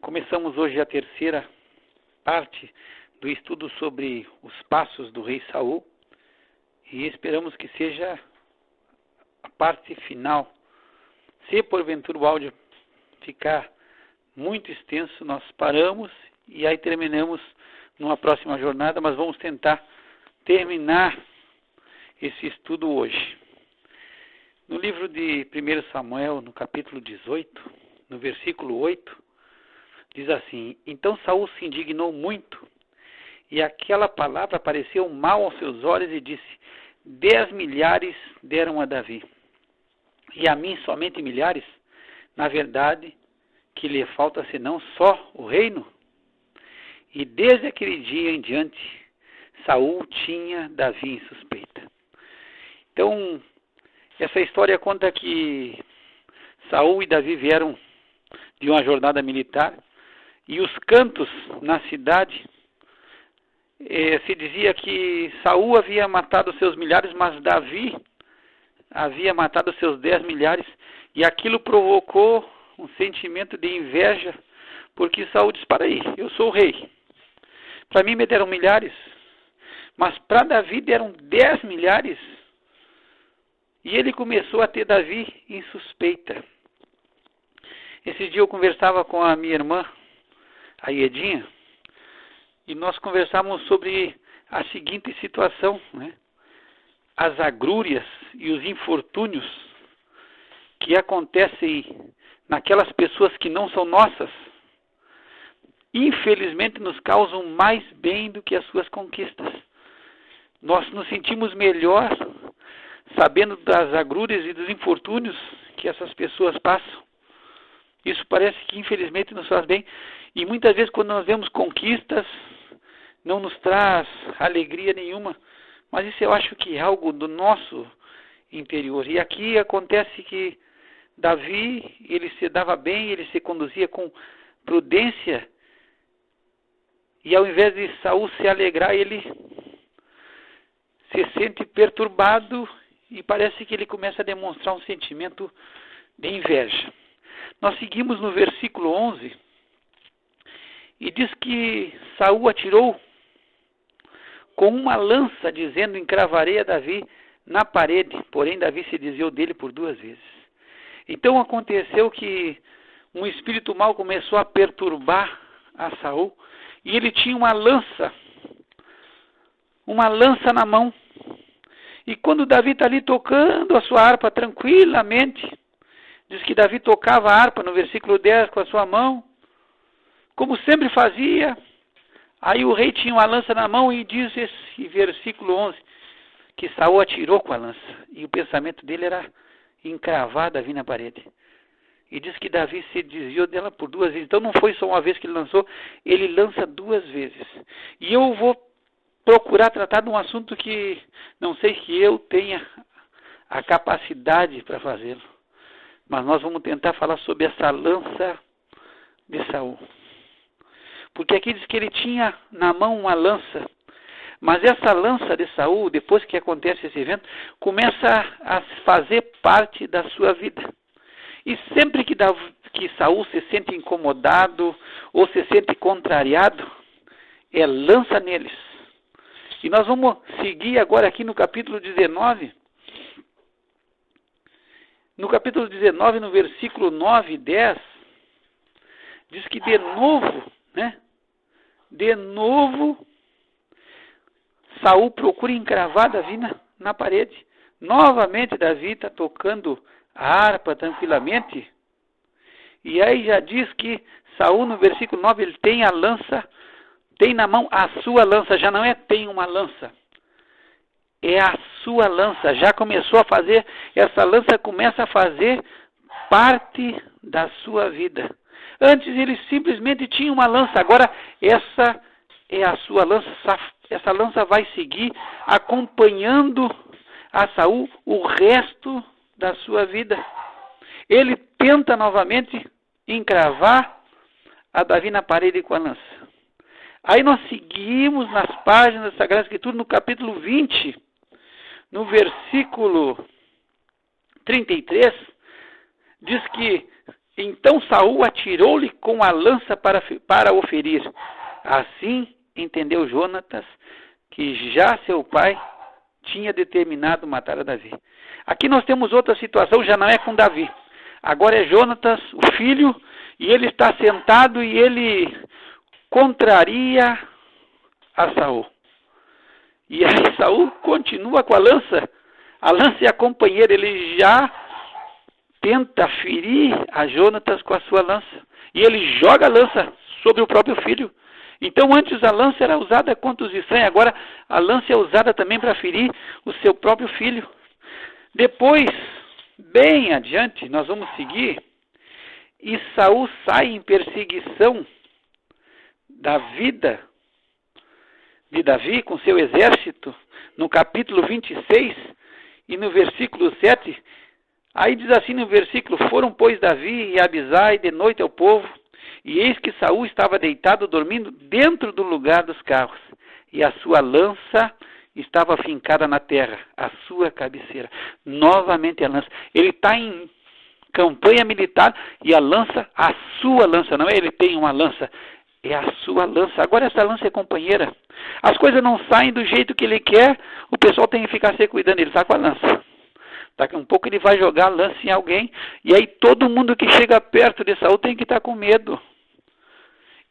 Começamos hoje a terceira parte do estudo sobre os passos do rei Saul e esperamos que seja a parte final. Se porventura o áudio ficar muito extenso, nós paramos e aí terminamos numa próxima jornada, mas vamos tentar terminar esse estudo hoje. No livro de 1 Samuel, no capítulo 18, no versículo 8, diz assim: Então Saul se indignou muito, e aquela palavra pareceu mal aos seus olhos, e disse: 10 milhares deram a Davi, e a mim somente milhares? Na verdade, que lhe falta senão só o reino? E desde aquele dia em diante, Saul tinha Davi em suspeita. Então, essa história conta que Saul e Davi vieram de uma jornada militar, e os cantos na cidade, se dizia que Saul havia matado seus milhares, mas Davi havia matado seus 10 milhares, e aquilo provocou um sentimento de inveja, porque Saul disse: para aí, eu sou o rei, para mim me deram milhares, mas para Davi deram 10 milhares, e ele começou a ter Davi em suspeita. Esse dia eu conversava com a minha irmã, a Iedinha, e nós conversávamos sobre a seguinte situação, né? As agrúrias e os infortúnios que acontecem naquelas pessoas que não são nossas, infelizmente nos causam mais bem do que as suas conquistas. Nós nos sentimos melhor sabendo das agrúrias e dos infortúnios que essas pessoas passam. Isso parece que infelizmente nos faz bem, e muitas vezes quando nós vemos conquistas, não nos traz alegria nenhuma, mas isso eu acho que é algo do nosso interior. E aqui acontece que Davi, ele se dava bem, ele se conduzia com prudência, e ao invés de Saul se alegrar, ele se sente perturbado e parece que ele começa a demonstrar um sentimento de inveja. Nós seguimos no versículo 11, e diz que Saul atirou com uma lança, dizendo: encravarei a Davi na parede. Porém Davi se desviou dele por 2 vezes. Então aconteceu que um espírito mau começou a perturbar a Saul, e ele tinha uma lança na mão. E quando Davi está ali tocando a sua harpa tranquilamente, diz que Davi tocava a harpa no versículo 10 com a sua mão, como sempre fazia. Aí o rei tinha uma lança na mão, e diz esse versículo 11, que Saul atirou com a lança, e o pensamento dele era encravar Davi na parede. E diz que Davi se desviou dela por 2 vezes. Então não foi só uma vez que ele lançou, ele lança 2 vezes. E eu vou procurar tratar de um assunto que não sei que eu tenha a capacidade para fazê-lo, mas nós vamos tentar falar sobre essa lança de Saul. Porque aqui diz que ele tinha na mão uma lança, mas essa lança de Saul, depois que acontece esse evento, começa a fazer parte da sua vida. E sempre que Saul se sente incomodado ou se sente contrariado, é lança neles. E nós vamos seguir agora aqui no capítulo 19. No capítulo 19, no versículo 9 e 10, diz que de novo, Saul procura encravar Davi na parede. Novamente Davi está tocando a harpa tranquilamente. E aí já diz que Saul, no versículo 9, ele tem a lança, tem na mão a sua lança, já não é tem uma lança, é a sua lança, já começou a fazer, essa lança começa a fazer parte da sua vida. Antes ele simplesmente tinha uma lança, agora essa é a sua lança, essa lança vai seguir acompanhando a Saul o resto da sua vida. Ele tenta novamente encravar a Davi na parede com a lança. Aí nós seguimos nas páginas da Sagrada Escritura, no capítulo 20, no versículo 33, diz que Então Saul atirou-lhe com a lança para o ferir. Assim entendeu Jonatas que já seu pai tinha determinado matar a Davi. Aqui nós temos outra situação, já não é com Davi. Agora é Jonatas, o filho, e ele está sentado e ele contraria a Saul. E aí Saul continua com a lança. A lança é a companheira, ele já tenta ferir a Jonatas com a sua lança. E ele joga a lança sobre o próprio filho. Então antes a lança era usada contra os estranhos, agora a lança é usada também para ferir o seu próprio filho. Depois, bem adiante, nós vamos seguir, e Saul sai em perseguição da vida de Davi com seu exército, no capítulo 26 e no versículo 7, aí diz assim no versículo: foram, pois, Davi e Abisai de noite ao povo, e eis que Saul estava deitado, dormindo dentro do lugar dos carros, e a sua lança estava fincada na terra, a sua cabeceira. Novamente a lança. Ele está em campanha militar, e a lança, a sua lança, não é ele tem uma lança, é a sua lança. Agora essa lança é companheira. As coisas não saem do jeito que ele quer, o pessoal tem que ficar se cuidando, ele está com a lança. Daqui a um pouco ele vai jogar a lança em alguém, e aí todo mundo que chega perto de Saul tem que estar com medo.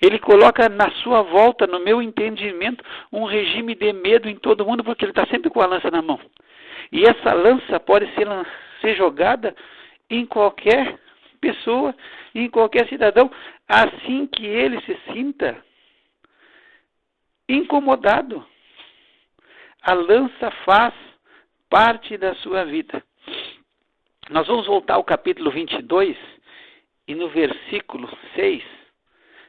Ele coloca na sua volta, no meu entendimento, um regime de medo em todo mundo, porque ele está sempre com a lança na mão. E essa lança pode ser jogada em qualquer pessoa, em qualquer cidadão, assim que ele se sinta incomodado. A lança faz parte da sua vida. Nós vamos voltar ao capítulo 22 e no versículo 6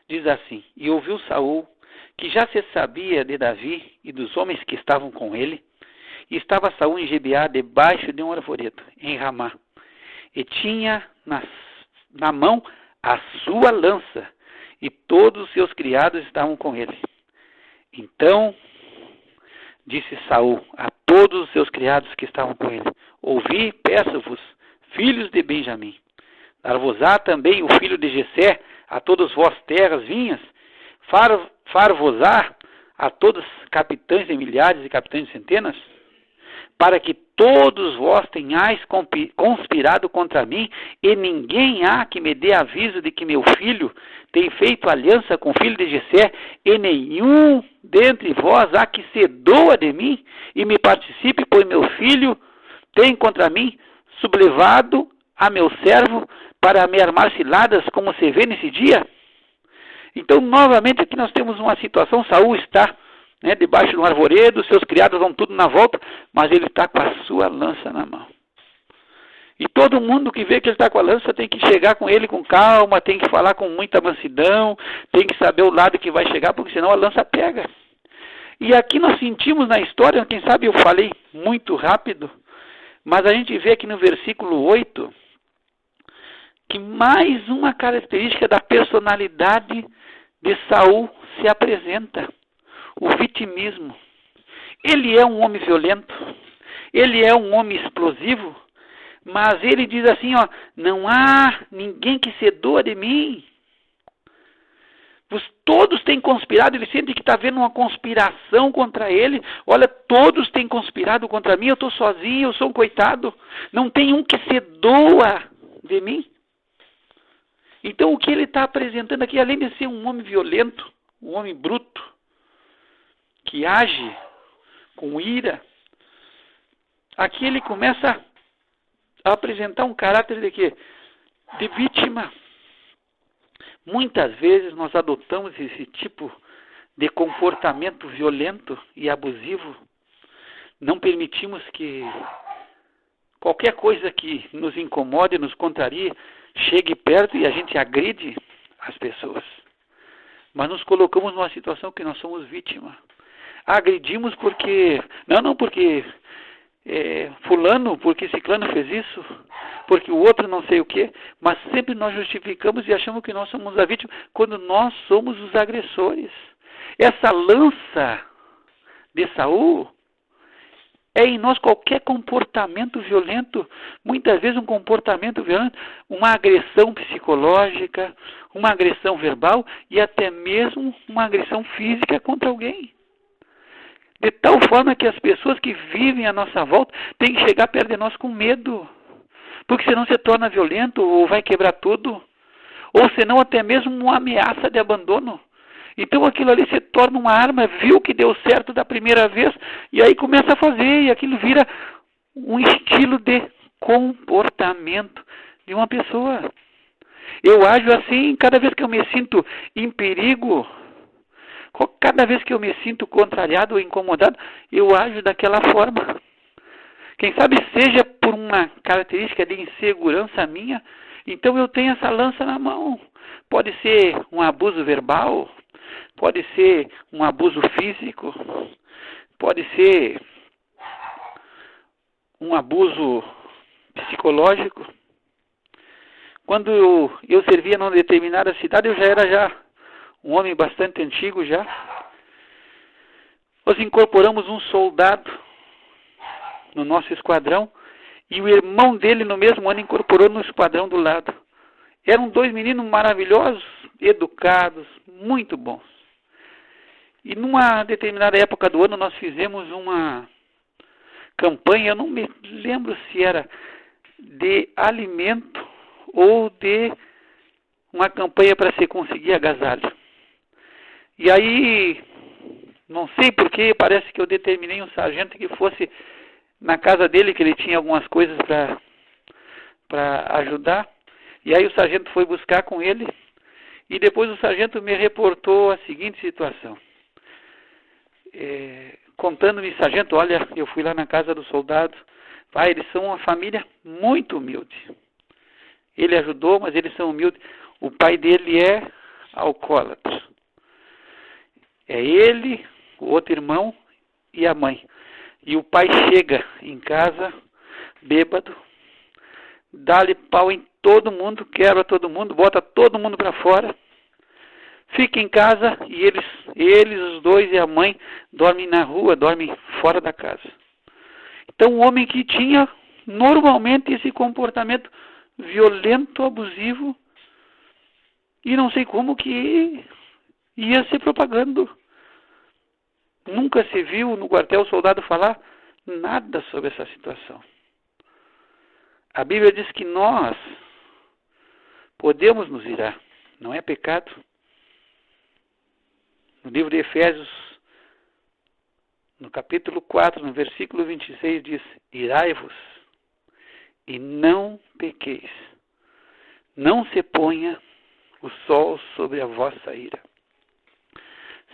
diz assim: e ouviu Saul que já se sabia de Davi e dos homens que estavam com ele, e estava Saul em Gibeá debaixo de um arvoredo, em Ramá, e tinha na mão a sua lança, e todos os seus criados estavam com ele. Então disse Saul a todos os seus criados que estavam com ele: ouvi, peço-vos, filhos de Benjamim, dar-vos-á também o filho de Jessé, a todos vós terras, vinhas, far-vos-á a todos capitães de milhares e capitães de centenas, para que todos vós tenhais conspirado contra mim, e ninguém há que me dê aviso de que meu filho tem feito aliança com o filho de Jessé, e nenhum dentre vós há que se doa de mim e me participe, pois meu filho tem contra mim sublevado a meu servo para me armar ciladas, como se vê nesse dia. Então, novamente, aqui nós temos uma situação. Saul está debaixo de um arvoredo, seus criados vão tudo na volta, mas ele está com a sua lança na mão. E todo mundo que vê que ele está com a lança tem que chegar com ele com calma, tem que falar com muita mansidão, tem que saber o lado que vai chegar, porque senão a lança pega. E aqui nós sentimos na história, quem sabe eu falei muito rápido, mas a gente vê aqui no versículo 8, que mais uma característica da personalidade de Saul se apresenta: o vitimismo. Ele é um homem violento, ele é um homem explosivo, mas ele diz assim, não há ninguém que se doa de mim. Todos têm conspirado, ele sente que está havendo uma conspiração contra ele. Olha, todos têm conspirado contra mim, eu estou sozinho, eu sou um coitado. Não tem um que se doa de mim. Então o que ele está apresentando aqui, além de ser um homem violento, um homem bruto, que age com ira, aqui ele começa a apresentar um caráter de quê? De vítima. Muitas vezes nós adotamos esse tipo de comportamento violento e abusivo. Não permitimos que qualquer coisa que nos incomode, nos contrarie, chegue perto e a gente agride as pessoas. Mas nos colocamos numa situação que nós somos vítima. Agredimos porque... Não porque fulano, porque ciclano fez isso, porque o outro não sei o quê, mas sempre nós justificamos e achamos que nós somos a vítima, quando nós somos os agressores. Essa lança de Saul é em nós qualquer comportamento violento, muitas vezes um comportamento violento, uma agressão psicológica, uma agressão verbal e até mesmo uma agressão física contra alguém. De tal forma que as pessoas que vivem à nossa volta têm que chegar perto de nós com medo, porque senão se torna violento ou vai quebrar tudo, ou senão até mesmo uma ameaça de abandono. Então aquilo ali se torna uma arma, viu que deu certo da primeira vez, e aí começa a fazer, e aquilo vira um estilo de comportamento de uma pessoa. Eu ajo assim cada vez que eu me sinto em perigo, cada vez que eu me sinto contrariado ou incomodado, eu ajo daquela forma. Quem sabe seja por uma característica de insegurança minha, então eu tenho essa lança na mão. Pode ser um abuso verbal, pode ser um abuso físico, pode ser um abuso psicológico. Quando eu servia numa determinada cidade, eu já era um homem bastante antigo já. Nós incorporamos um soldado no nosso esquadrão e o irmão dele no mesmo ano incorporou no esquadrão do lado. Eram dois meninos maravilhosos, educados, muito bons. E numa determinada época do ano nós fizemos uma campanha, eu não me lembro se era de alimento ou de uma campanha para se conseguir agasalho. E aí, não sei porquê, parece que eu determinei um sargento que fosse na casa dele, que ele tinha algumas coisas para ajudar. E aí o sargento foi buscar com ele, e depois o sargento me reportou a seguinte situação. Contando-me, sargento, olha, eu fui lá na casa do soldado, pai, eles são uma família muito humilde. Ele ajudou, mas eles são humildes. O pai dele é alcoólatra. É ele, o outro irmão e a mãe. E o pai chega em casa, bêbado, dá-lhe pau em todo mundo, quebra todo mundo, bota todo mundo para fora, fica em casa e eles, os dois e a mãe, dormem na rua, dormem fora da casa. Então, um homem que tinha normalmente esse comportamento violento, abusivo, e não sei como que ia se propagando. Nunca se viu no quartel o soldado falar nada sobre essa situação. A Bíblia diz que nós podemos nos irar, não é pecado. No livro de Efésios, no capítulo 4, no versículo 26, diz: irai-vos e não pequeis. Não se ponha o sol sobre a vossa ira.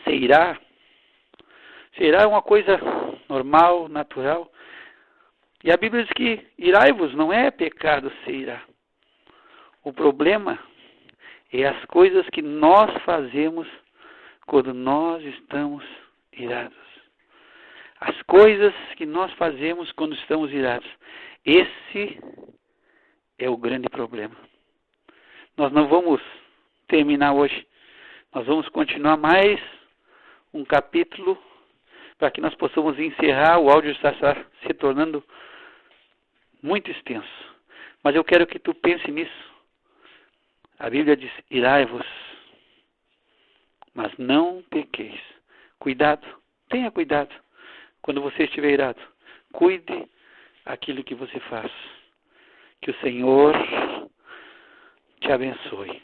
Se irar é uma coisa normal, natural. E a Bíblia diz que irai-vos não é pecado se irar. O problema é as coisas que nós fazemos quando nós estamos irados. As coisas que nós fazemos quando estamos irados. Esse é o grande problema. Nós não vamos terminar hoje. Nós vamos continuar mais um capítulo para que nós possamos encerrar. O áudio está se tornando muito extenso. Mas eu quero que tu pense nisso. A Bíblia diz: irai-vos, mas não pequeis. Cuidado, tenha cuidado. Quando você estiver irado, cuide aquilo que você faz. Que o Senhor te abençoe.